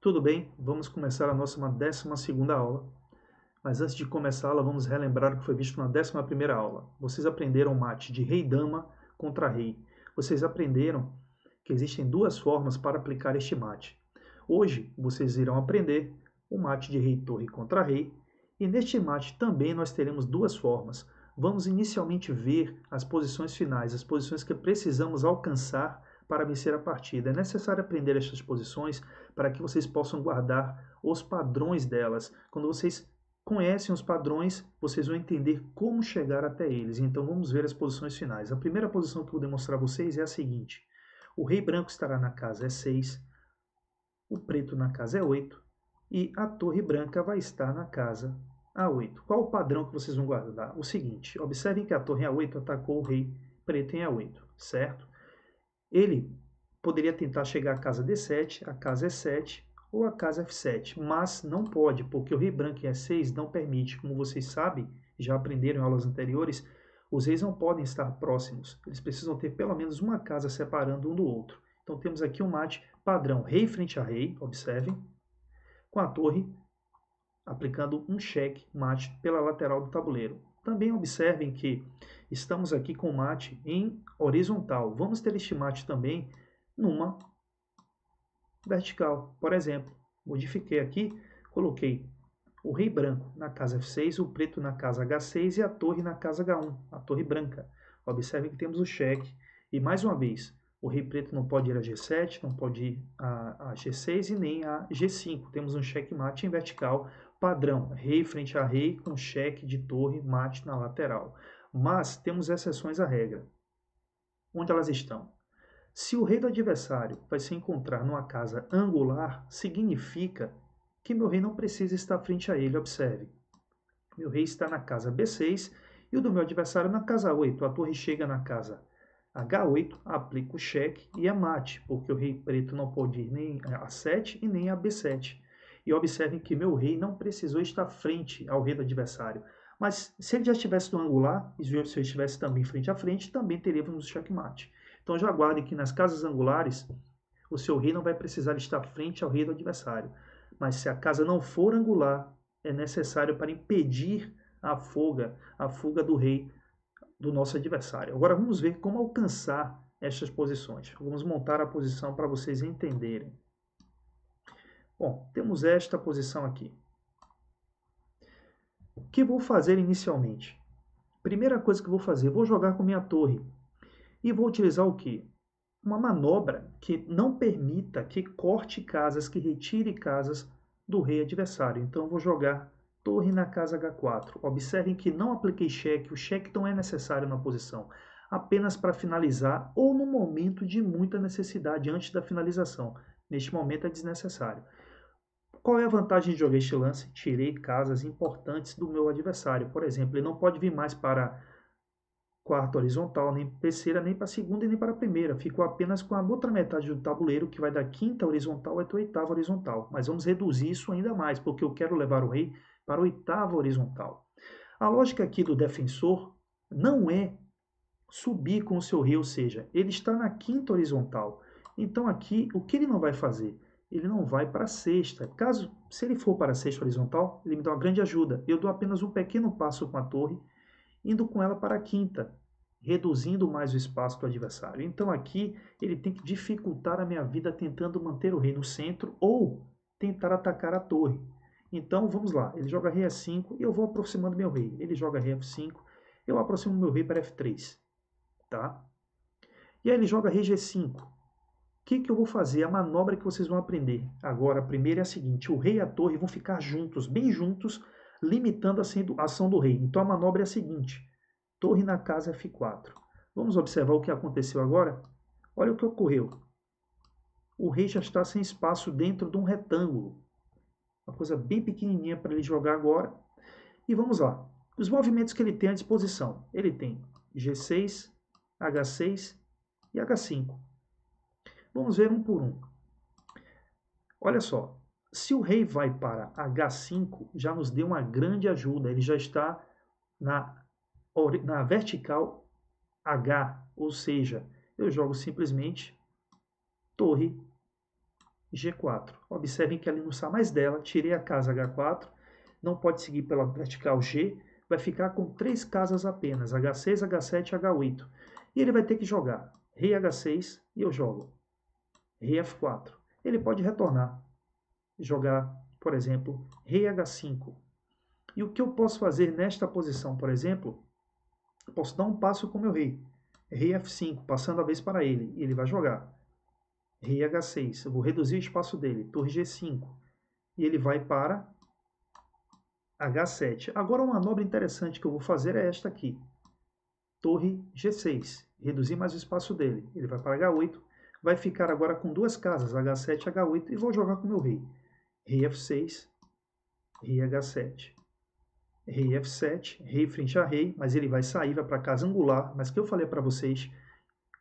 Tudo bem? Vamos começar a nossa 12ª aula. Mas antes de começá-la, vamos relembrar o que foi visto na 11ª aula. Vocês aprenderam o mate de rei-dama contra rei. Vocês aprenderam que existem duas formas para aplicar este mate. Hoje, vocês irão aprender o mate de rei-torre contra rei. E neste mate também nós teremos duas formas. Vamos inicialmente ver as posições finais, as posições que precisamos alcançar para vencer a partida. É necessário aprender estas posições para que vocês possam guardar os padrões delas. Quando vocês conhecem os padrões, vocês vão entender como chegar até eles. Então vamos ver as posições finais. A primeira posição que eu vou demonstrar a vocês é a seguinte. O rei branco estará na casa E6, o preto na casa E8 e a torre branca vai estar na casa A8. Qual o padrão que vocês vão guardar? O seguinte, observem que a torre A8 atacou o rei preto em A8, certo? Ele poderia tentar chegar à casa D7, a casa E7 ou a casa F7, mas não pode, porque o rei branco em E6 não permite. Como vocês sabem, já aprenderam em aulas anteriores, os reis não podem estar próximos, eles precisam ter pelo menos uma casa separando um do outro. Então temos aqui um mate padrão rei frente a rei, observem, com a torre aplicando um cheque mate pela lateral do tabuleiro. Também observem que estamos aqui com o mate em horizontal. Vamos ter este mate também numa vertical. Por exemplo, modifiquei aqui, coloquei o rei branco na casa F6, o preto na casa H6 e a torre na casa H1, a torre branca. Observem que temos o cheque. E mais uma vez, o rei preto não pode ir a G7, não pode ir a G6 e nem a G5. Temos um cheque mate em vertical, padrão, rei frente a rei com cheque de torre mate na lateral. Mas temos exceções à regra. Onde elas estão? Se o rei do adversário vai se encontrar numa casa angular, significa que meu rei não precisa estar frente a ele. Observe. Meu rei está na casa B6 e o do meu adversário na casa 8. A torre chega na casa H8, aplica o cheque e é mate, porque o rei preto não pode ir nem a 7 e nem a B7. E observem que meu rei não precisou estar frente ao rei do adversário. Mas se ele já estivesse no angular, e se ele estivesse também frente a frente, também teríamos o checkmate. Então já guardem que nas casas angulares, o seu rei não vai precisar estar frente ao rei do adversário. Mas se a casa não for angular, é necessário para impedir a fuga do rei do nosso adversário. Agora vamos ver como alcançar estas posições. Vamos montar a posição para vocês entenderem. Bom, temos esta posição aqui. O que vou fazer inicialmente? Primeira coisa que vou fazer, vou jogar com minha torre. E vou utilizar o quê? Uma manobra que não permita que corte casas, que retire casas do rei adversário. Então vou jogar torre na casa H4. Observem que não apliquei cheque, o cheque não é necessário na posição, apenas para finalizar ou no momento de muita necessidade, antes da finalização. Neste momento é desnecessário. Qual é a vantagem de jogar este lance? Tirei casas importantes do meu adversário. Por exemplo, ele não pode vir mais para quarta horizontal, nem terceira, nem para a segunda e nem para a primeira. Ficou apenas com a outra metade do tabuleiro, que vai da quinta horizontal até a oitava horizontal. Mas vamos reduzir isso ainda mais, porque eu quero levar o rei para a oitava horizontal. A lógica aqui do defensor não é subir com o seu rei, ou seja, ele está na quinta horizontal. Então aqui, o que ele não vai fazer? Ele não vai para a sexta. Se ele for para a sexta horizontal, ele me dá uma grande ajuda. Eu dou apenas um pequeno passo com a torre, indo com ela para a quinta, reduzindo mais o espaço do adversário. Então aqui ele tem que dificultar a minha vida tentando manter o rei no centro ou tentar atacar a torre. Então vamos lá, ele joga rei F5 e eu vou aproximando meu rei. Ele joga rei F5, eu aproximo meu rei para F3. Tá? E aí ele joga rei G5. O que eu vou fazer? A manobra que vocês vão aprender agora, a primeira é a seguinte, o rei e a torre vão ficar juntos, bem juntos, limitando a ação do rei. Então a manobra é a seguinte, torre na casa F4. Vamos observar o que aconteceu agora? Olha o que ocorreu. O rei já está sem espaço dentro de um retângulo. Uma coisa bem pequenininha para ele jogar agora. E vamos lá. Os movimentos que ele tem à disposição. Ele tem G6, H6 e H5. Vamos ver um por um. Olha só, se o rei vai para H5, já nos deu uma grande ajuda. Ele já está na vertical H, ou seja, eu jogo simplesmente torre G4. Observem que ali não está mais dela, tirei a casa H4, não pode seguir pela vertical G, vai ficar com 3 casas apenas, H6, H7 e H8. E ele vai ter que jogar rei H6 e eu jogo rei F4. Ele pode retornar, jogar, por exemplo, rei H5. E o que eu posso fazer nesta posição, por exemplo, eu posso dar um passo com o meu rei, rei F5, passando a vez para ele, e ele vai jogar rei H6. Eu vou reduzir o espaço dele, torre G5, e ele vai para H7. Agora, uma manobra interessante que eu vou fazer é esta aqui, torre G6, reduzir mais o espaço dele, ele vai para H8, vai ficar agora com 2 casas, H7 e H8, e vou jogar com o meu rei, rei F6, rei H7. Rei F7, rei frente a rei, mas ele vai sair, vai para a casa angular, mas que eu falei para vocês,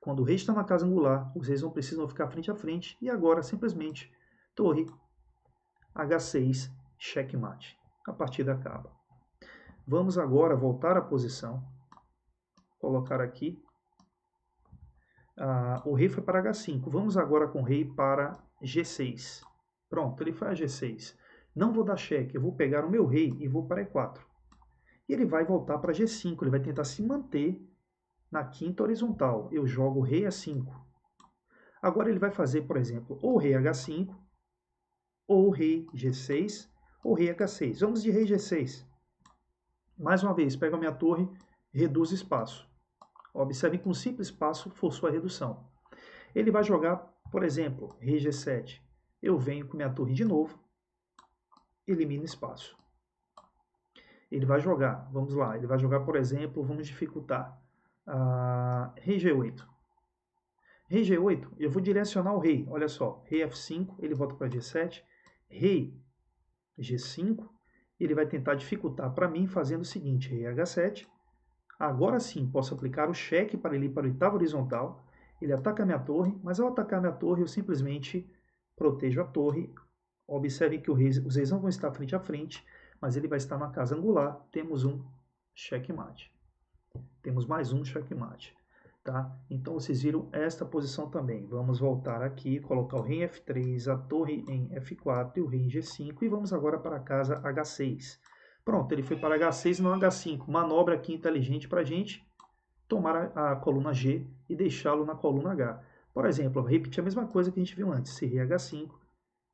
quando o rei está na casa angular, os reis não precisam ficar frente a frente, e agora simplesmente torre H6, checkmate. A partida acaba. Vamos agora voltar à posição, colocar aqui, o rei foi para H5, vamos agora com o rei para G6. Pronto, ele foi a G6. Não vou dar cheque, eu vou pegar o meu rei e vou para E4. E ele vai voltar para G5, ele vai tentar se manter na quinta horizontal. Eu jogo rei A5. Agora ele vai fazer, por exemplo, ou rei H5, ou rei G6, ou rei H6. Vamos de rei G6. Mais uma vez, pego a minha torre, reduz espaço. Observem que um simples passo forçou a redução. Ele vai jogar, por exemplo, rei G7. Eu venho com minha torre de novo, elimino espaço. Ele vai jogar, vamos lá, ele vai jogar, por exemplo, vamos dificultar, rei G8. Rei G8, eu vou direcionar o rei, olha só, rei F5, ele volta para G7, rei G5, ele vai tentar dificultar para mim fazendo o seguinte, rei H7, agora sim posso aplicar o cheque para ele ir para a oitava horizontal, ele ataca a minha torre, mas ao atacar a minha torre eu simplesmente protejo a torre, observe que os reis não vão estar frente a frente, mas ele vai estar na casa angular, temos um checkmate. Temos mais um checkmate. Tá? Então vocês viram esta posição também. Vamos voltar aqui, colocar o rei em F3, a torre em F4 e o rei em G5. E vamos agora para a casa H6. Pronto, ele foi para H6 e não H5. Manobra aqui inteligente para a gente tomar a coluna G e deixá-lo na coluna H. Por exemplo, eu vou repetir a mesma coisa que a gente viu antes. Se rei H5,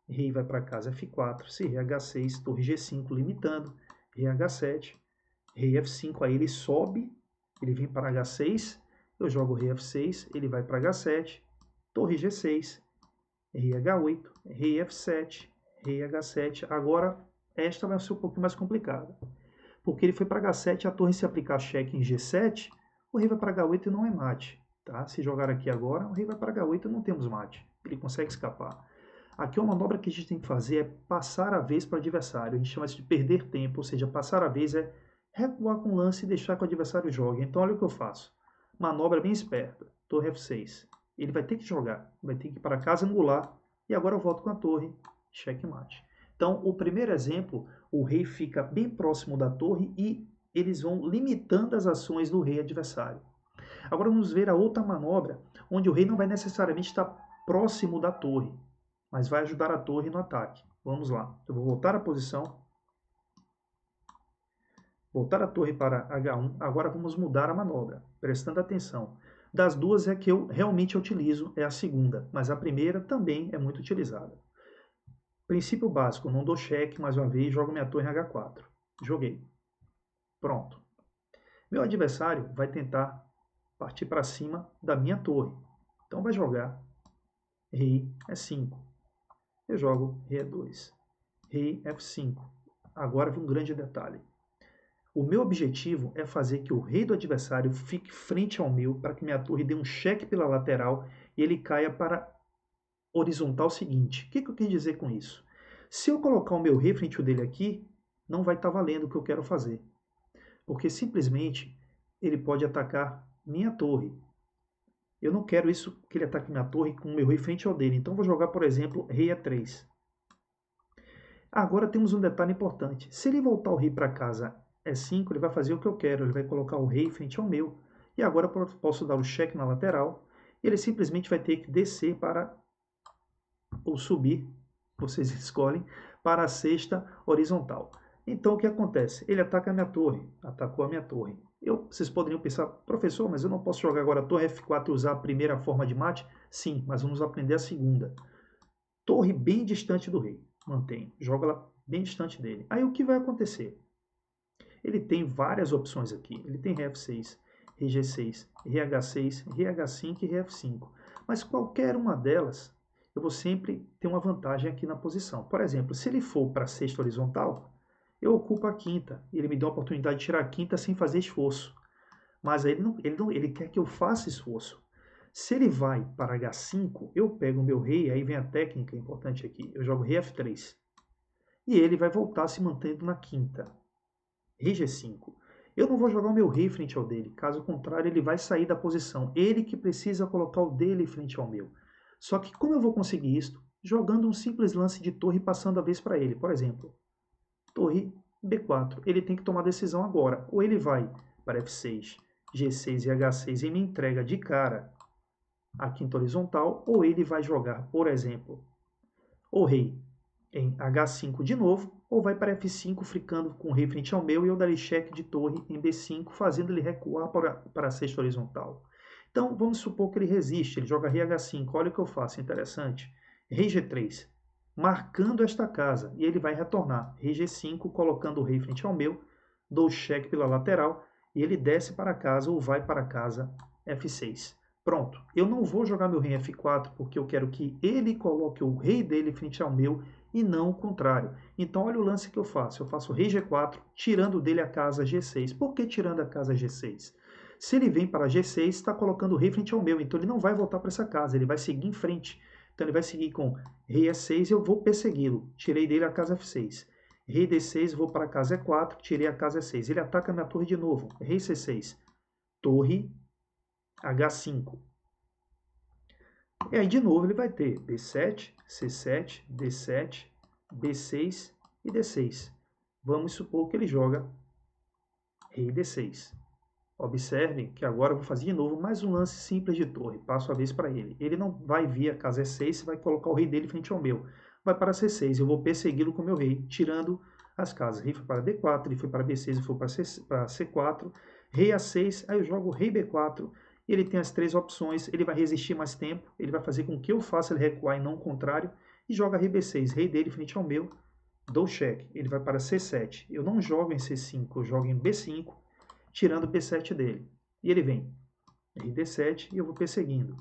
rei vai para casa F4, se rei H6, torre G5 limitando, rei H7, rei F5, aí ele sobe, ele vem para H6, eu jogo rei F6, ele vai para H7, torre G6, rei H8, rei F7, rei H7. Agora, esta vai ser um pouco mais complicada, porque ele foi para H7, a torre se aplicar cheque em G7, o rei vai para H8 e não é mate. Tá? Se jogar aqui agora, o rei vai para H8 e não temos mate, ele consegue escapar. Aqui uma manobra que a gente tem que fazer é passar a vez para o adversário. A gente chama isso de perder tempo, ou seja, passar a vez é recuar com o lance e deixar que o adversário jogue. Então olha o que eu faço. Manobra bem esperta. Torre F6. Ele vai ter que jogar, vai ter que ir para a casa angular. E agora eu volto com a torre. Checkmate. Então o primeiro exemplo, o rei fica bem próximo da torre e eles vão limitando as ações do rei adversário. Agora vamos ver a outra manobra, onde o rei não vai necessariamente estar próximo da torre, mas vai ajudar a torre no ataque. Vamos lá. Eu vou voltar à posição. Voltar a torre para H1. Agora vamos mudar a manobra, prestando atenção. Das duas é que eu realmente utilizo, é a segunda, mas a primeira também é muito utilizada. Princípio básico, não dou cheque, mais uma vez, jogo minha torre em H4. Joguei. Pronto. Meu adversário vai tentar partir para cima da minha torre. Então vai jogar rei E5. Eu jogo rei E2, rei F5. Agora vem um grande detalhe. O meu objetivo é fazer que o rei do adversário fique frente ao meu para que minha torre dê um cheque pela lateral e ele caia para horizontal seguinte. O que eu quis dizer com isso? Se eu colocar o meu rei frente ao dele aqui, não vai estar valendo o que eu quero fazer. Porque simplesmente ele pode atacar minha torre. Eu não quero isso, que ele ataque minha torre com o meu rei frente ao dele. Então vou jogar, por exemplo, rei E3. Agora temos um detalhe importante. Se ele voltar o rei para casa E5, ele vai fazer o que eu quero. Ele vai colocar o rei frente ao meu. E agora eu posso dar o cheque na lateral. E ele simplesmente vai ter que descer para ou subir, vocês escolhem, para a cesta horizontal. Então, o que acontece? Ele ataca a minha torre, atacou a minha torre. Vocês poderiam pensar, professor, mas eu não posso jogar agora a torre F4 e usar a primeira forma de mate? Sim, mas vamos aprender a segunda. Torre bem distante do rei, mantém, joga ela bem distante dele. Aí o que vai acontecer? Ele tem várias opções aqui, ele tem rei F6, rei G6, rei H6, rei H5 e rei F5. Mas qualquer uma delas, eu vou sempre ter uma vantagem aqui na posição. Por exemplo, se ele for para a sexta horizontal, eu ocupo a quinta, e ele me dá a oportunidade de tirar a quinta sem fazer esforço. Mas aí ele quer que eu faça esforço. Se ele vai para H5, eu pego o meu rei, aí vem a técnica importante aqui, eu jogo rei F3. E ele vai voltar se mantendo na quinta. Rei G5. Eu não vou jogar o meu rei frente ao dele, caso contrário ele vai sair da posição. Ele que precisa colocar o dele frente ao meu. Só que como eu vou conseguir isso? Jogando um simples lance de torre e passando a vez para ele. Por exemplo, torre B4. Ele tem que tomar decisão agora. Ou ele vai para F6, G6 e H6 e me entrega de cara a quinta horizontal, ou ele vai jogar, por exemplo, o rei em H5 de novo, ou vai para F5 ficando com o rei frente ao meu e eu darei cheque de torre em B5, fazendo ele recuar para a sexta horizontal. Então, vamos supor que ele resiste, ele joga rei H5, olha o que eu faço, interessante. Rei G3, marcando esta casa, e ele vai retornar. Rei G5, colocando o rei frente ao meu, dou cheque pela lateral, e ele desce para casa ou vai para casa F6. Pronto, eu não vou jogar meu rei em F4 porque eu quero que ele coloque o rei dele frente ao meu e não o contrário. Então olha o lance que eu faço. Eu faço rei G4, tirando dele a casa G6. Por que tirando a casa G6? Se ele vem para G6, está colocando o rei frente ao meu, então ele não vai voltar para essa casa, ele vai seguir em frente. Então ele vai seguir com rei E6 e eu vou persegui-lo. Tirei dele a casa F6. Rei D6, vou para a casa E4, tirei a casa E6. Ele ataca a minha torre de novo. Rei C6. Torre H5. E aí, de novo, ele vai ter B7, C7, D7, B6 e D6. Vamos supor que ele joga rei D6. Observem que agora eu vou fazer de novo mais um lance simples de torre. Passo a vez para ele. Ele não vai vir a casa E6 e vai colocar o rei dele frente ao meu. Vai para C6. Eu vou persegui-lo com o meu rei, tirando as casas. Rei foi para D4, ele foi para B6, ele foi para C4. Rei A6, aí eu jogo rei B4. E ele tem as três opções. Ele vai resistir mais tempo. Ele vai fazer com que eu faça ele recuar e não o contrário. E joga rei B6, rei dele frente ao meu. Dou cheque. Ele vai para C7. Eu não jogo em C5, eu jogo em B5. Tirando o B7 dele. E ele vem rei D7 e eu vou perseguindo.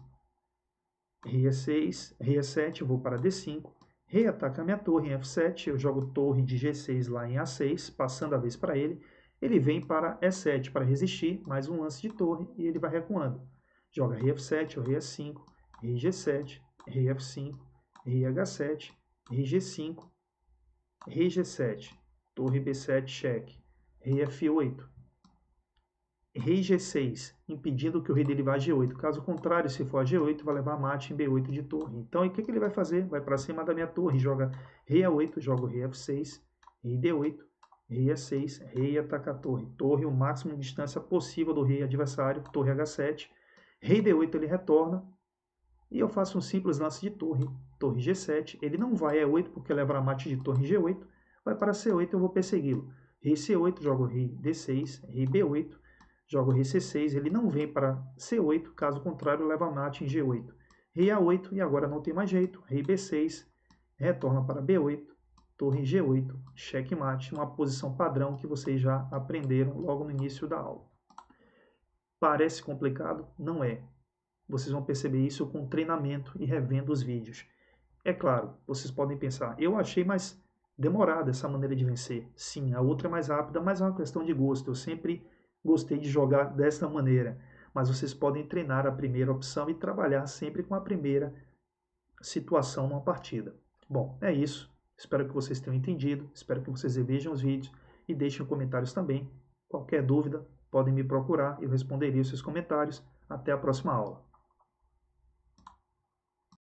Rei E6, rei E7, eu vou para D5. Rei ataca a minha torre em F7, eu jogo torre de G6 lá em A6, passando a vez para ele. Ele vem para E7 para resistir, mais um lance de torre e ele vai recuando. Joga rei F7, ou rei E5, rei G7, rei F5, rei H7, rei G5, rei G7, torre B7, cheque, rei F8. Rei G6, impedindo que o rei dele vá a G8. Caso contrário, se for a G8, vai levar mate em B8 de torre. Então, o que ele vai fazer? Vai para cima da minha torre, joga rei A8, joga o rei F6, rei D8, rei A6, rei ataca a torre. Torre, o máximo de distância possível do rei adversário, torre H7. Rei D8, ele retorna. E eu faço um simples lance de torre, torre G7. Ele não vai a E8 porque levará mate de torre em G8. Vai para C8, eu vou persegui-lo. Rei C8, jogo rei D6, rei B8. Joga o rei C6, ele não vem para C8, caso contrário, leva mate em G8. Rei A8, e agora não tem mais jeito. Rei B6, retorna para B8, torre em G8, cheque mate, uma posição padrão que vocês já aprenderam logo no início da aula. Parece complicado? Não é. Vocês vão perceber isso com treinamento e revendo os vídeos. É claro, vocês podem pensar, eu achei mais demorada essa maneira de vencer. Sim, a outra é mais rápida, mas é uma questão de gosto. Eu sempre gostei de jogar desta maneira, mas vocês podem treinar a primeira opção e trabalhar sempre com a primeira situação numa partida. Bom, é isso. Espero que vocês tenham entendido, espero que vocês revejam os vídeos e deixem comentários também. Qualquer dúvida, podem me procurar e eu responderei os seus comentários. Até a próxima aula.